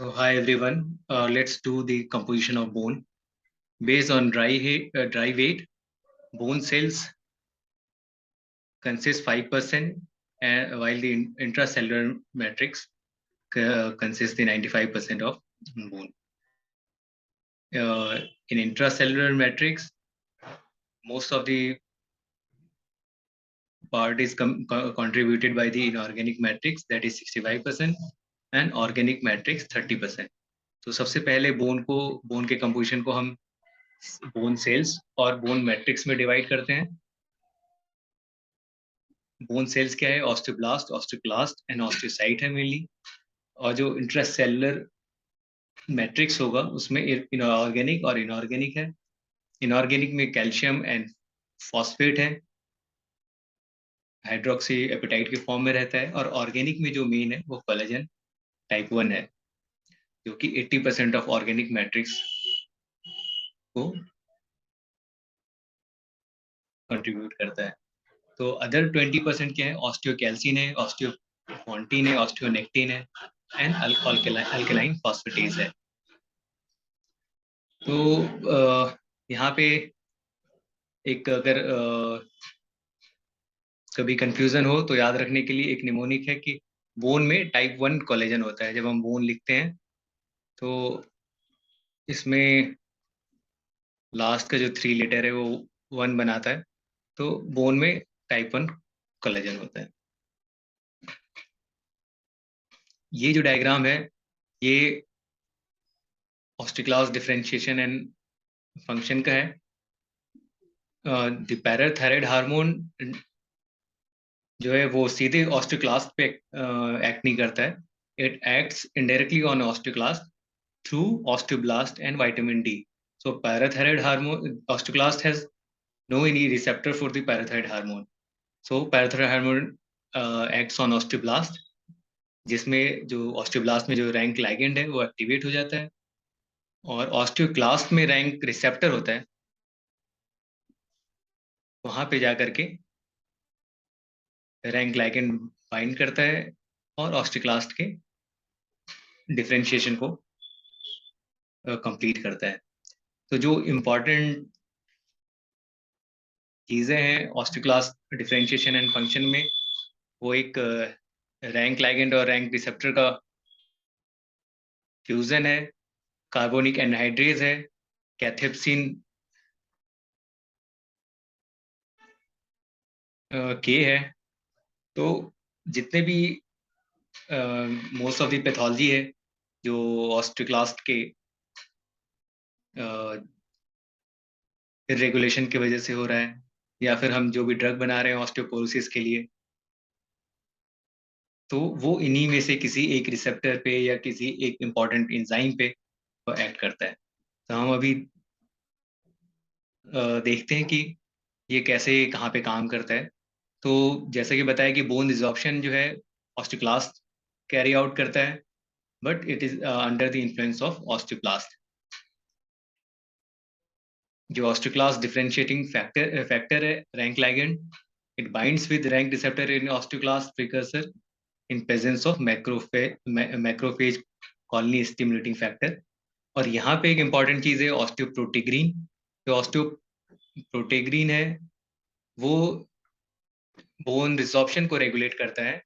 So hi everyone, let's do the composition of bone. Based on dry weight, bone cells consist 5%, while the intracellular matrix consists the 95% of bone. In intracellular matrix, most of the part is contributed by the inorganic matrix, that is 65%, and organic matrix 30%. तो सबसे पहले bone के composition को हम bone cells और bone matrix में divide करते हैं. बोन सेल्स क्या है? ऑस्टियोब्लास्ट, ऑस्टियोक्लास्ट एंड ऑस्टियोसाइट है मेनली. और जो इंट्रासेलुलर मैट्रिक्स होगा उसमें इनऑर्गेनिक और इनऑर्गेनिक है. इनऑर्गेनिक में कैल्शियम एंड फॉस्फेट है, हाइड्रोक्सी एपेटाइट के फॉर्म में रहता है. और ऑर्गेनिक में जो मेन है वो कोलेजन टाइप 1 है, जो कि 80% ऑफ ऑर्गेनिक मैट्रिक्स को कंट्रीब्यूट करता है. तो अदर 20% क्या है? ऑस्टियोकैल्सिन है, ऑस्टियोफॉन्टिन है, ऑस्टियोनेक्टिन है एंड अल्कलाइन फॉस्फेटेज है. तो यहाँ पे एक अगर कभी कंफ्यूजन हो तो याद रखने के लिए एक निमोनिक है कि बोन में टाइप 1 कोलेजन होता है. जब हम बोन लिखते हैं तो इसमें लास्ट का जो 3 लेटर है वो 1 बनाता है, तो बोन में टाइप 1 कोलेजन होता है. ये जो डायग्राम है ये ऑस्टियोक्लास्ट डिफरेंशिएशन एंड फंक्शन का है. द पैराथायराइड हार्मोन जो है वो सीधे ऑस्टियोक्लास्ट पे एक्ट नहीं करता है. It acts indirectly on osteoclast through osteoblast and vitamin D. So parathyroid hormone, osteoclast has no any receptor for the parathyroid hormone. So parathyroid hormone acts on osteoblast, जिसमें जो osteoblast में जो rank ligand है वो activate हो जाता है. और osteoclast में रैंक रिसेप्टर होता है, वहां पे जाकर के रैंक लाइगेंड बाइंड करता है और ऑस्टियोक्लास्ट के डिफरेंशिएशन को कंप्लीट करता है. तो जो इम्पोर्टेंट चीजें हैं ऑस्टियोक्लास्ट डिफरेंशिएशन एंड फंक्शन में, वो एक रैंक लाइगेंड और रैंक रिसेप्टर का फ्यूजन है, कार्बोनिक एनहाइड्रेज है, कैथेप्सिन के है. तो जितने भी मोस्ट ऑफ द पैथोलॉजी है जो ऑस्टियोक्लास्ट के इरेगुलेशन की वजह से हो रहा है, या फिर हम जो भी ड्रग बना रहे हैं ऑस्टियोपोरोसिस के लिए, तो वो इन्हीं में से किसी एक रिसेप्टर पे या किसी एक इम्पॉर्टेंट एंजाइम पे एक्ट करता है. तो हम अभी देखते हैं कि ये कैसे कहाँ पे काम करता है. तो जैसे कि बताया कि बोन रिजॉर्प्शन जो है ऑस्टियोक्लास्ट कैरी आउट करता है, but it is under the influence of osteoblast. जो ऑस्टियोक्लास्ट डिफरेंशिएटिंग फैक्टर है rank ligand, it binds with rank receptor in osteoclast precursor in presence of macrophage colony stimulating factor. और यहाँ पे एक important चीज है ऑस्टियोप्रोटीग्रीन. जो ऑस्टियोप्रोटीग्रीन है वो बोन रिसॉर्प्शन को रेगुलेट करता है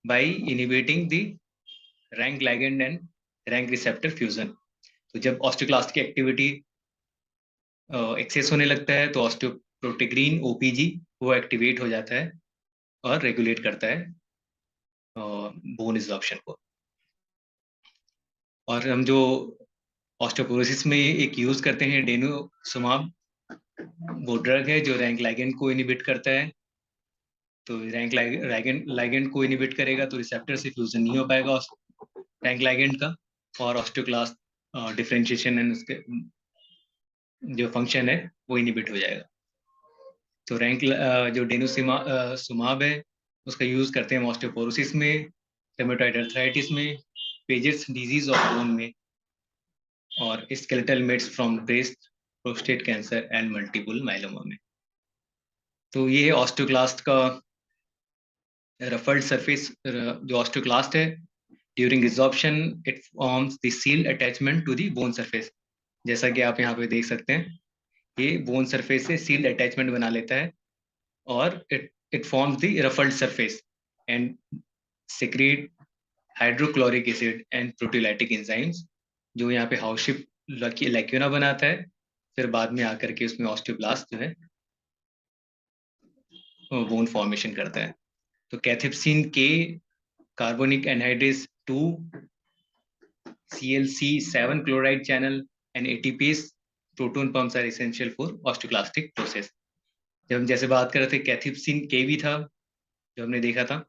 by inhibiting the rank ligand and rank receptor fusion. तो जब ऑस्टियोक्लास्ट की एक्टिविटी एक्सेस होने लगता है तो ऑस्टियोप्रोटीग्रीन ओपीजी वो एक्टिवेट हो जाता है और रेगुलेट करता है बोन रिसॉर्प्शन को. और हम जो ऑस्टियोपोरोसिस में एक यूज करते हैं डेनोसुमाब, वो ड्रग है जो रैंक लाइगेंड को इनहिबिट करता है. तो रैंक लाइगेंड को इनहिबिट करेगा तो रिसेप्टर से फ्यूजन नहीं हो पाएगा रैंक लाइगेंड का, और ऑस्टियोक्लास्ट डिफरेंशिएशन एंड उसके जो फंक्शन है वो इनहिबिट हो जाएगा. तो जो डेनोसुमाब है उसका यूज करते हैं ऑस्टियोपोरोसिस में, रेमेटॉइड अर्थराइटिस में, पेजेस डिजीज ऑफ बोन में, और skeletal mets from breast, prostate cancer and multiple myeloma में. तो ये है ऑस्टियोक्लास्ट का रफल्ड सरफेस. जो ऑस्टियोक्लास्ट है during resorption it forms the sealed attachment to the bone surface. जैसा कि आप यहाँ पे देख सकते हैं, ये बोन सरफेस से सील्ड अटैचमेंट बना लेता है और it forms the ruffled surface and secrete hydrochloric acid and proteolytic enzymes, जो यहाँ पे हाउस शिप लैक्यूना बनाता है, फिर बाद में आकर के उसमें ऑस्टियोब्लास्ट जो है बोन फॉर्मेशन करता है। तो cathepsin K carbonic anhydrase 2 ClC7 chloride channel and ATPase proton pumps are essential for osteoclastic process. जब हम जैसे बात कर रहे थे कैथेप्सिन के भी था जो हमने देखा था,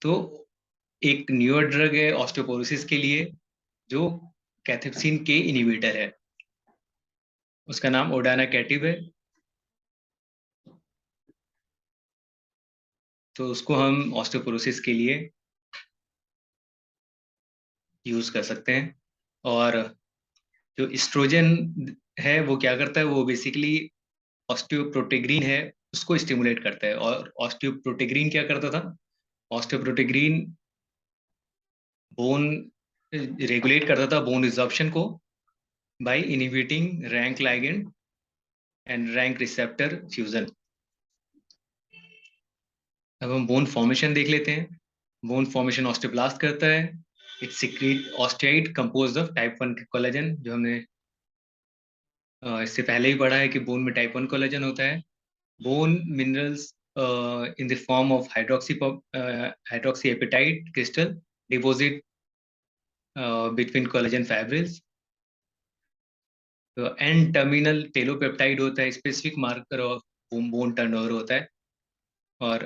तो एक न्यूअर ड्रग है ऑस्टियोपोरोसिस के लिए जो कैथेप्सिन के इनिबिटर है, उसका नाम ओडाना कैटिव है। तो उसको हम ऑस्टियोपोरोसिस के लिए यूज कर सकते हैं। और जो एस्ट्रोजन है वो क्या करता है, वो बेसिकली ऑस्टियोप्रोटेग्रीन है उसको स्टिमुलेट करता है। और ऑस्टियोप्रोटेग्रीन क्या करता था, ऑस्टियोप्रोटेग्रीन बोन रेगुलेट करता था बोन रिजॉर्प्शन को by inhibiting rank ligand and rank receptor fusion. अब हम बोन फॉर्मेशन देख लेते हैं। बोन फॉर्मेशन ऑस्टियोब्लास्ट करता है, it secrete osteoid composed of type 1 collagen, जो हमने इससे पहले ही पढ़ा है कि बोन में टाइप 1 कोलेजन होता है। Bone minerals in the form of hydroxyapatite crystal deposit between collagen fibrils। N terminal telopeptide होता है, specific marker of bone turnover होता है। और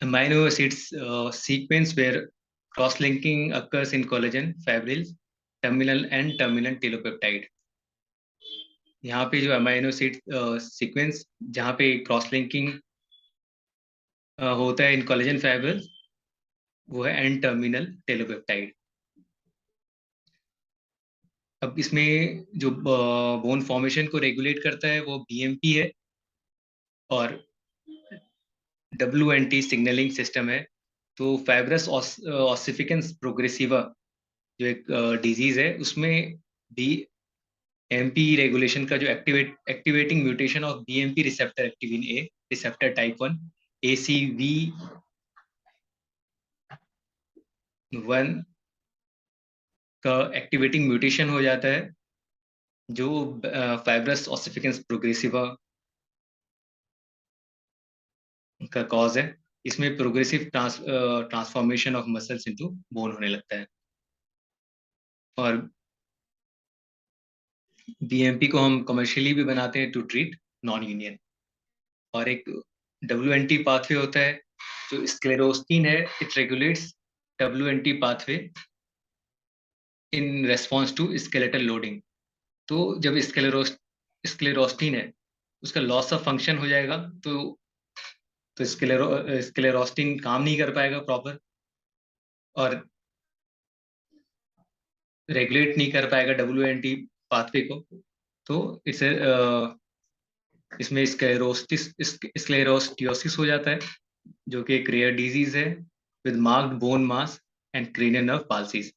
amino acids sequence where cross linking occurs in collagen fibrils, terminal and terminal telopeptide. यहाँ पे जो amino acid sequence जहाँ पे क्रॉस लिंकिंग होता है इन कोलेजन फाइबर्स, वो है एन टर्मिनल टेलोपेप्टाइड। अब इसमें जो बोन फॉर्मेशन को रेगुलेट करता है वो BMP है और WNT सिग्नलिंग सिस्टम है। तो फाइब्रस ऑसिफिकेंस प्रोग्रेसिवा जो एक डिजीज है, उसमें BMP रेगुलेशन का जो activating mutation of BMP receptor activin A receptor type 1 ACV1 का एक्टिवेटिंग म्यूटेशन हो जाता है, जो फाइब्रस ऑसिफिकेंस प्रोग्रेसिवा का कॉज है। इसमें progressive transformation of muscles into bone होने लगता है। और BMP को हम कमर्शियली भी बनाते हैं टू ट्रीट नॉन यूनियन। और एक WNT पाथवे होता है जो स्क्लेरोस्टिन है, it regulates WNT pathway in response to skeletal loading. तो जब स्क्लेरोस्टिन है उसका लॉस ऑफ फंक्शन हो जाएगा, तो स्क्लेरोस्टिन काम नहीं कर पाएगा प्रॉपर और रेगुलेट नहीं कर पाएगा WNT पाथवे को। तो इसे इसमें स्क्लेरोस्टियोसिस हो जाता है, जो कि एक रेयर डिजीज है with marked bone mass and cranial nerve palsies.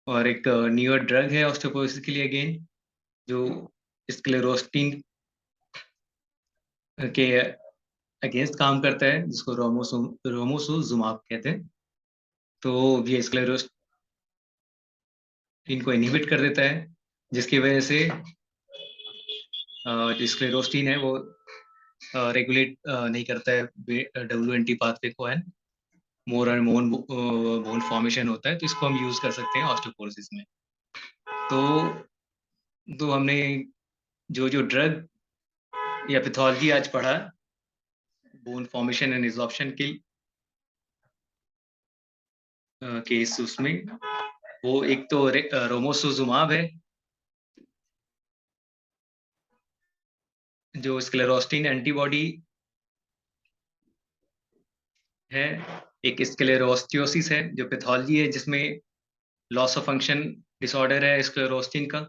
और एक न्यूअर ड्रग है ऑस्टियोपोरोसिस के लिए अगेन, जो स्क्लेरोस्टिन के अगेंस्ट काम करता है, जिसको रोमोसुजुमाब कहते हैं। तो ये स्क्लेरोस्टिन को इनहिबिट कर देता है, जिसकी वजह से जो स्क्लेरोस्टिन है वो रेगुलेट नहीं करता है WNT पाथवे को, and more and more bone formation होता है। तो इसको हम यूज कर सकते हैं ऑस्टियोपोरोसिस में। तो हमने जो जो ड्रग या पैथोलॉजी आज पढ़ा बोन फॉर्मेशन एंड रिजॉर्प्शन के केस, उसमें वो एक तो रोमोसुजुमाब है जो स्क्लेरोस्टिन एंटीबॉडी है, एक स्क्लेरोस्टियोसिस है जो पैथोलॉजी है जिसमें लॉस ऑफ फंक्शन डिसऑर्डर है स्क्लेरोस्टिन का,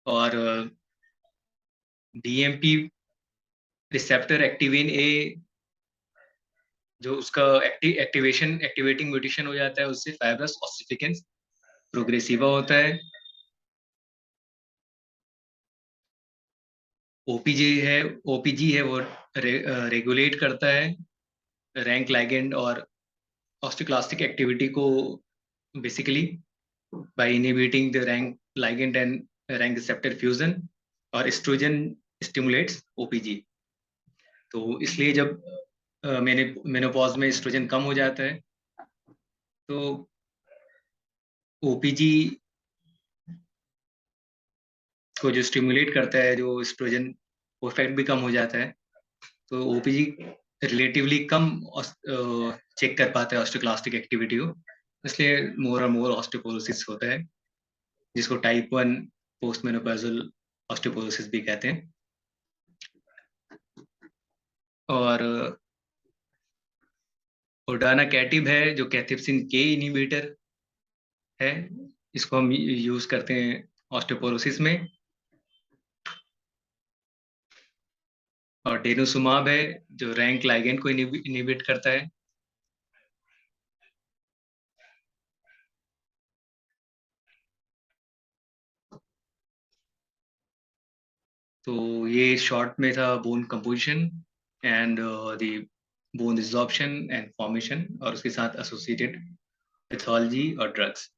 और BMP रिसेप्टर एक्टिविन ए जो उसका एक्टिवेटिंग म्यूटेशन हो जाता है, उससे फाइब्रस ऑसिफिकेंस प्रोग्रेसिवा होता है। ओपीजी है वो रेगुलेट करता है रैंक लाइगेंड और ऑस्टियोक्लास्टिक एक्टिविटी को basically by inhibiting the rank ligand and rank receptor fusion, और एस्ट्रोजन स्टिमुलेट्स ओपीजी। तो इसलिए जब मैंने मेनोपॉज में एस्ट्रोजन कम हो जाता है तो ओपीजी को जो स्टिमुलेट करता है, जो एस्ट्रोजन, वो इफेक्ट भी कम हो जाता है। तो ओपीजी रिलेटिवली कम चेक कर पाता है ऑस्टियोक्लास्टिक एक्टिविटी को, इसलिए मोर और मोर ऑस्टियोपोरोसिस होता है, जिसको टाइप 1 पोस्ट मेनोपॉजल ऑस्टियोपोरोसिस भी कहते हैं। और ओडाना कैटिव है जो कैथेप्सिन के इनहिबिटर है, इसको हम यूज करते हैं ऑस्टियोपोरोसिस में। और डेनुसुमाब है जो रैंक लाइगेंड को इनहिबिट करता है। तो ये शॉर्ट में था bone composition and the bone resorption and formation, और उसके साथ एसोसिएटेड पैथोलॉजी और ड्रग्स।